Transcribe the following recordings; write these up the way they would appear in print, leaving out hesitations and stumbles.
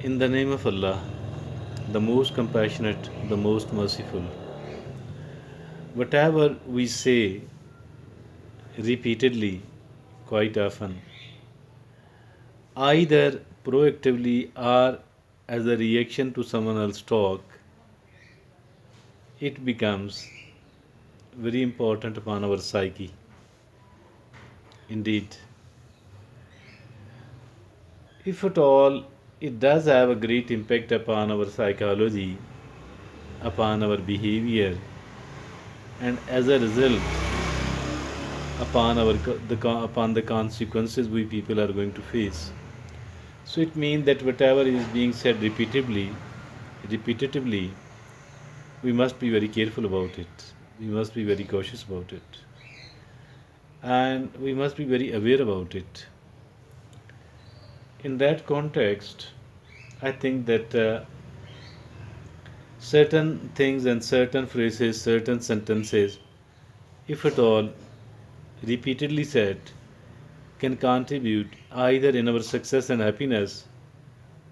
In the name of Allah, the most compassionate, the most merciful. Whatever we say repeatedly, quite often, either proactively or as a reaction to someone else's talk, it becomes very important upon our psyche. Indeed, if at all, it does have a great impact upon our psychology, upon our behavior, and as a result, upon upon the consequences we people are going to face. So it means that whatever is being said repetitively, we must be very careful about it. We must be very cautious about it, and we must be very aware about it. In that context, I think that certain things and certain phrases, certain sentences, if at all repeatedly said, can contribute either in our success and happiness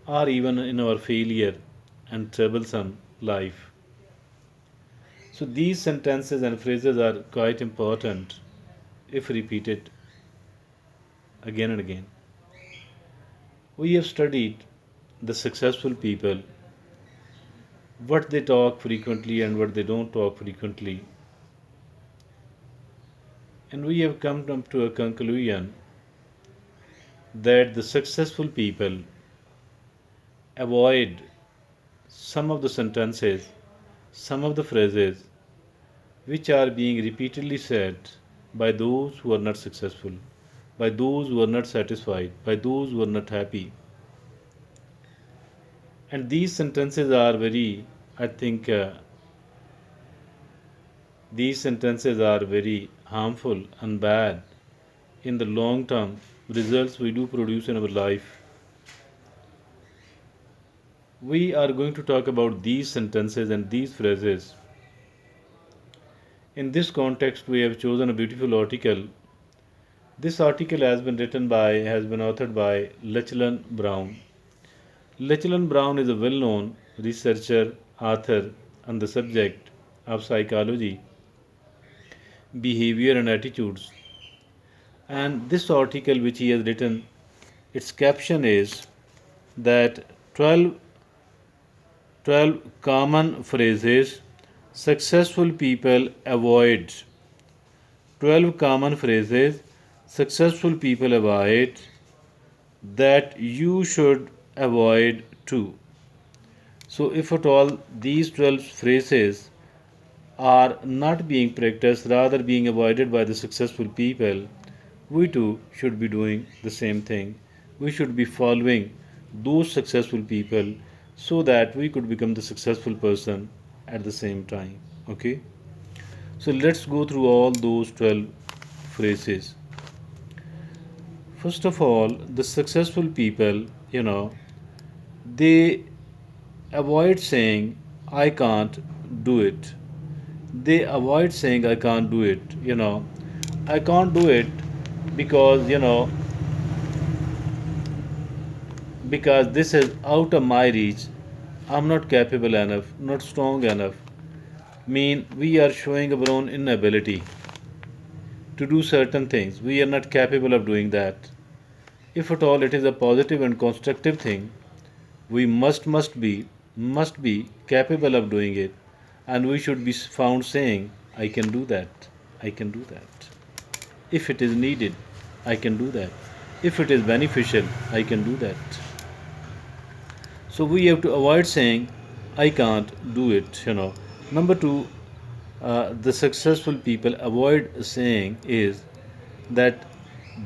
or even in our failure and troublesome life. So these sentences and phrases are quite important if repeated again and again. We have studied the successful people, what they talk frequently and what they don't talk frequently, and we have come up to a conclusion that the successful people avoid some of the sentences, some of the phrases which are being repeatedly said by those who are not successful, by those who are not satisfied, by those who are not happy. And these sentences are very, I think, these sentences are very harmful and bad in the long term results we do produce in our life. We are going to talk about these sentences and these phrases. In this context, we have chosen a beautiful article. This article has been authored by Lachlan Brown. Lachlan Brown is a well-known researcher, author on the subject of psychology, behavior and attitudes. And this article which he has written, its caption is that 12 common phrases successful people avoid. 12 common phrases successful people avoid that you should avoid too. So, if at all these 12 phrases are not being practiced, rather being avoided by the successful people, we too should be doing the same thing. We should be following those successful people so that we could become the successful person at the same time. Okay? So let's go through all those 12 phrases. First of all, the successful people, they avoid saying, I can't do it. They avoid saying, I can't do it. I can't do it because, because this is out of my reach. I'm not capable enough, not strong enough. Mean we are showing our own inability to do certain things. We are not capable of doing that. If at all it is a positive and constructive thing, we must be capable of doing it, and we should be found saying, I can do that. I can do that. If it is needed, I can do that. If it is beneficial, I can do that. So we have to avoid saying, I can't do it. Number two, the successful people avoid saying is that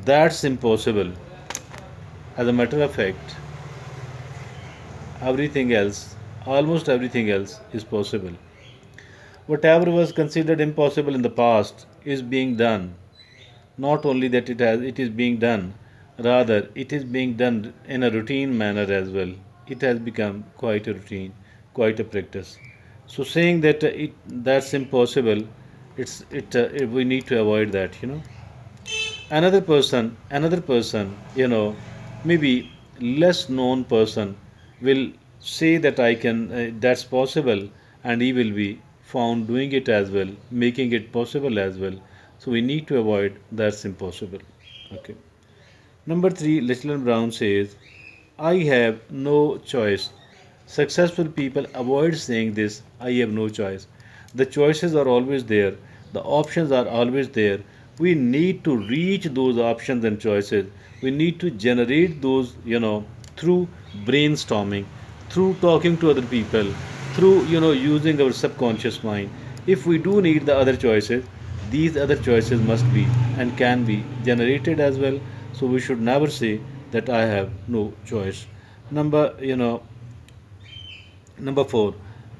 that's impossible. As a matter of fact, everything else, almost everything else, is possible. Whatever was considered impossible in the past is being done. Not only that it is being done, rather it is being done in a routine manner as well. It has become quite a routine, quite a practice. So saying that that's impossible, we need to avoid that. Another person, maybe less known person, will say that I can, that's possible, and he will be found doing it as well, making it possible as well. So we need to avoid that's impossible. Okay. Number three, Lachlan Brown says, I have no choice. Successful people avoid saying this, I have no choice. The choices are always there, the options are always there. We need to reach those options and choices. We need to generate those, through brainstorming, through talking to other people, through, using our subconscious mind. If we do need the other choices, these other choices must be and can be generated as well. So we should never say that I have no choice. Number, Number four,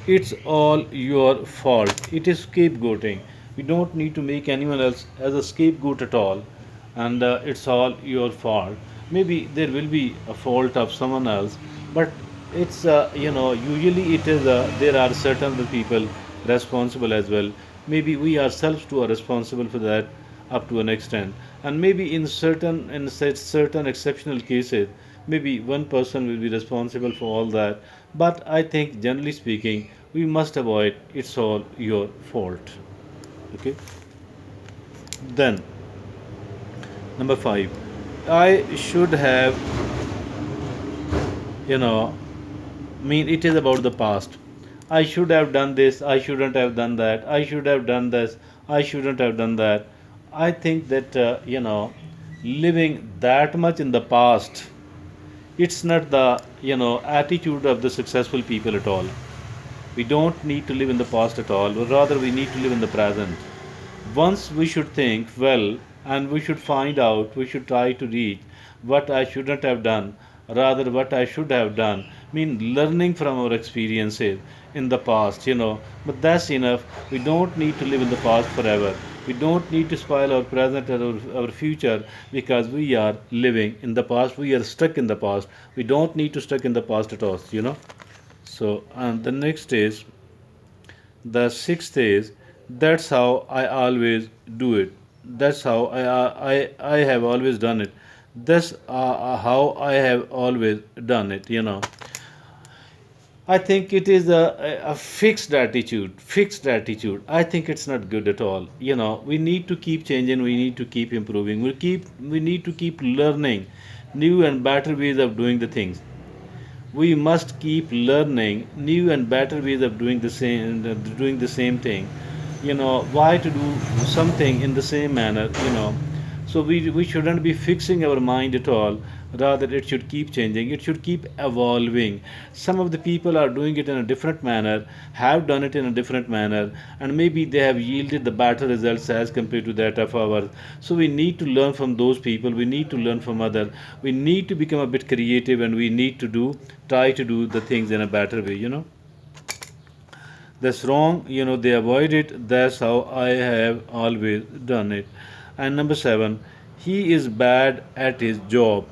it's all your fault. It is scapegoating. We don't need to make anyone else as a scapegoat at all, and it's all your fault. Maybe there will be a fault of someone else, but it's usually it is there are certain other people responsible as well. Maybe we ourselves too are responsible for that up to an extent, and maybe in such certain exceptional cases, maybe one person will be responsible for all that. But I think generally speaking, we must avoid it's all your fault. Okay. Then number five, I should have, you know mean it is about the past. I should have done this, I shouldn't have done that, I should have done this, I shouldn't have done that. I think that living that much in the past, it's not the attitude of the successful people at all. We don't need to live in the past at all, but rather we need to live in the present. Once we should think well, and we should find out, we should try to reach what I shouldn't have done, rather what I should have done. Mean learning from our experiences in the past, But that's enough. We don't need to live in the past forever. We don't need to spoil our present or our future because we are living in the past. We are stuck in the past. We don't need to stuck in the past at all. So, and the next is the sixth is, that's how I always do it. That's how I have always done it. That's how I have always done it. I think it is a fixed attitude. Fixed attitude. I think it's not good at all. We need to keep changing. We need to keep improving. We need to keep learning new and better ways of doing the things. We must keep learning new and better ways of doing the same thing. Why to do something in the same manner. So we shouldn't be fixing our mind at all. Rather, it should keep changing, it should keep evolving. Some of the people are doing it in a different manner, have done it in a different manner, and maybe they have yielded the better results as compared to that of ours. So we need to learn from those people, we need to learn from others, we need to become a bit creative, and we need to try to do the things in a better way. That's wrong, they avoid it. That's how I have always done it. And number seven, he is bad at his job.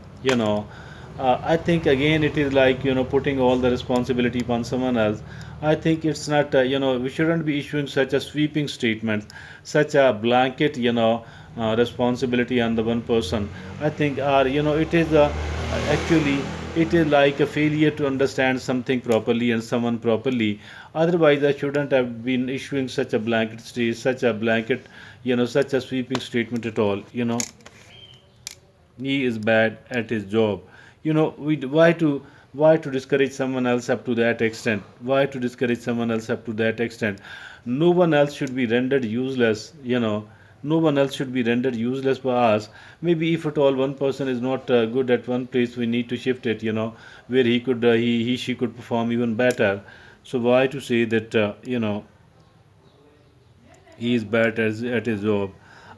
I think again it is like putting all the responsibility upon someone else. I think it's not we shouldn't be issuing such a sweeping statement, such a blanket responsibility on the one person. I think it is actually it is like a failure to understand something properly and someone properly. Otherwise, I shouldn't have been issuing such a blanket, such a sweeping statement at all. He is bad at his job. Why to discourage someone else up to that extent? Why to discourage someone else up to that extent? No one else should be rendered useless. No one else should be rendered useless by us. Maybe if at all one person is not good at one place, we need to shift it, where he could he she could perform even better. So why to say that he is bad at his job?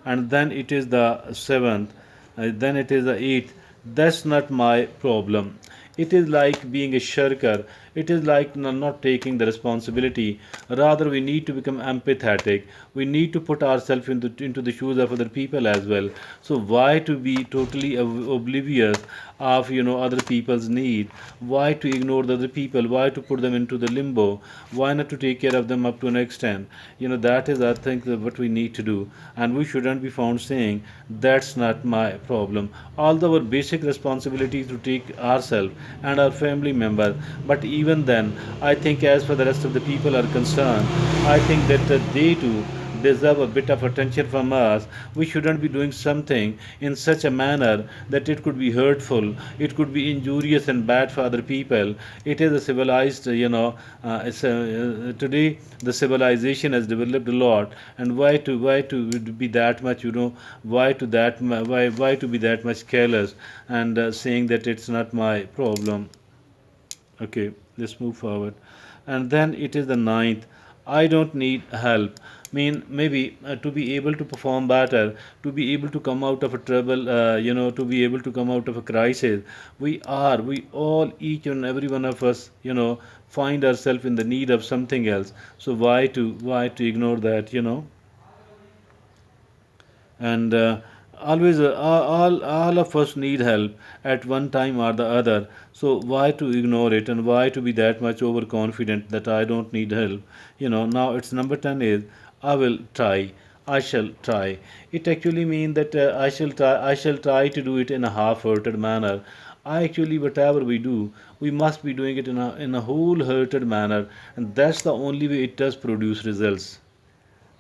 And then it is the seventh, then it is the eighth. That's not my problem. It is like being a shirker. It is like not taking the responsibility. Rather, we need to become empathetic. We need to put ourselves into the shoes of other people as well. So why to be totally oblivious of other people's need? Why to ignore the other people? Why to put them into the limbo? Why not to take care of them up to an extent? That is, I think, what we need to do, and we shouldn't be found saying that's not my problem. Although our basic responsibility to take ourselves, and our family members. But even then, I think as for the rest of the people are concerned, I think that they too deserve a bit of attention from us. We shouldn't be doing something in such a manner that it could be hurtful, it could be injurious and bad for other people. It is a civilized, today the civilization has developed a lot, and why to be that much, why to be that much careless and saying that it's not my problem. Okay, let's move forward. And then it is the ninth. I don't need help. Mean maybe to be able to perform better, to be able to come out of a trouble, to be able to come out of a crisis. We all, each and every one of us, find ourselves in the need of something else. So why to ignore that, and always all of us need help at one time or the other. So why to ignore it, and why to be that much overconfident that I don't need help? Now it's number 10 is I will try, I shall try. It actually means that I shall try to do it in a half-hearted manner. I actually, whatever we do, we must be doing it in a whole-hearted manner, and that's the only way it does produce results.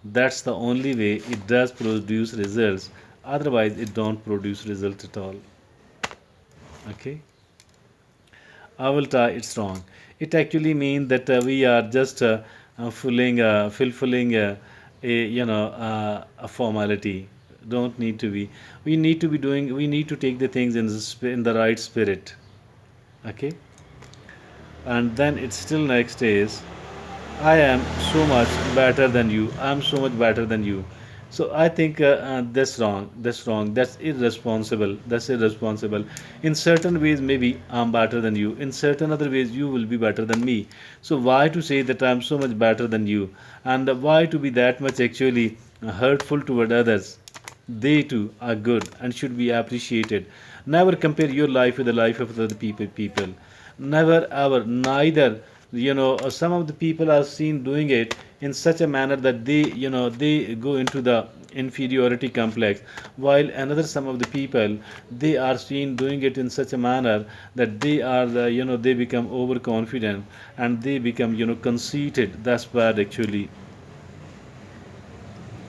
That's the only way it does produce results. Otherwise, it don't produce results at all. Okay. I will try. It's wrong. It actually means that we are just fulfilling a formality. Don't need to be. We need to be doing. We need to take the things in the right spirit. Okay. And then it's still next is I am so much better than you. I am so much better than you. So I think that's wrong. That's wrong. That's irresponsible. That's irresponsible. In certain ways, maybe I'm better than you. In certain other ways, you will be better than me. So why to say that I'm so much better than you? And why to be that much actually hurtful toward others? They too are good and should be appreciated. Never compare your life with the life of other people. Never ever. Neither. Some of the people are seen doing it in such a manner that they go into the inferiority complex, while another some of the people, they are seen doing it in such a manner that they become overconfident, and they become conceited. That's bad actually.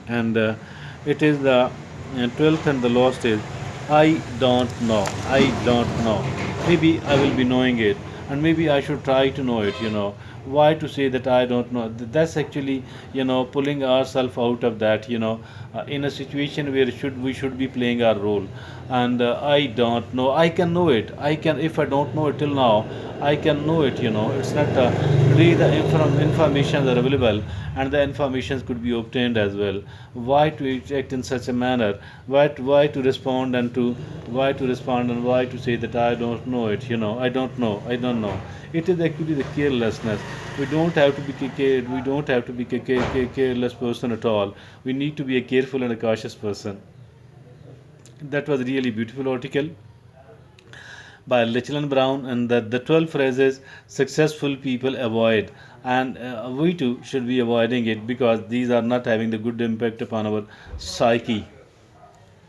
And it is the 12th and the last is I don't know. Maybe I will be knowing it, and maybe I should try to know it. Why to say that I don't know? That's actually pulling ourselves out of that, in a situation where we should be playing our role. And I don't know, I can know it. I can, if I don't know it till now, I can know it. It's not today the information are available, and the informations could be obtained as well. Why to act in such a manner? Why to respond and to why to respond and why to say that I don't know it? I don't know. It is actually the carelessness. We don't have to be we don't have to be careless person at all. We need to be a careful and a cautious person. That was a really beautiful article by Lachlan Brown, and the 12 phrases successful people avoid. And we too should be avoiding it, because these are not having the good impact upon our psyche.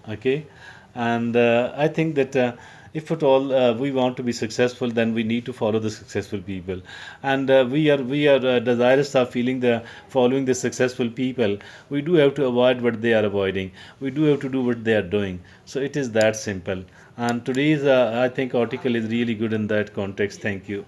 Okay. And I think that if at all we want to be successful, then we need to follow the successful people. And we are desirous of feeling the following the successful people. We do have to avoid what they are avoiding. We do have to do what they are doing. So it is that simple. And today's I think article is really good in that context. Thank you.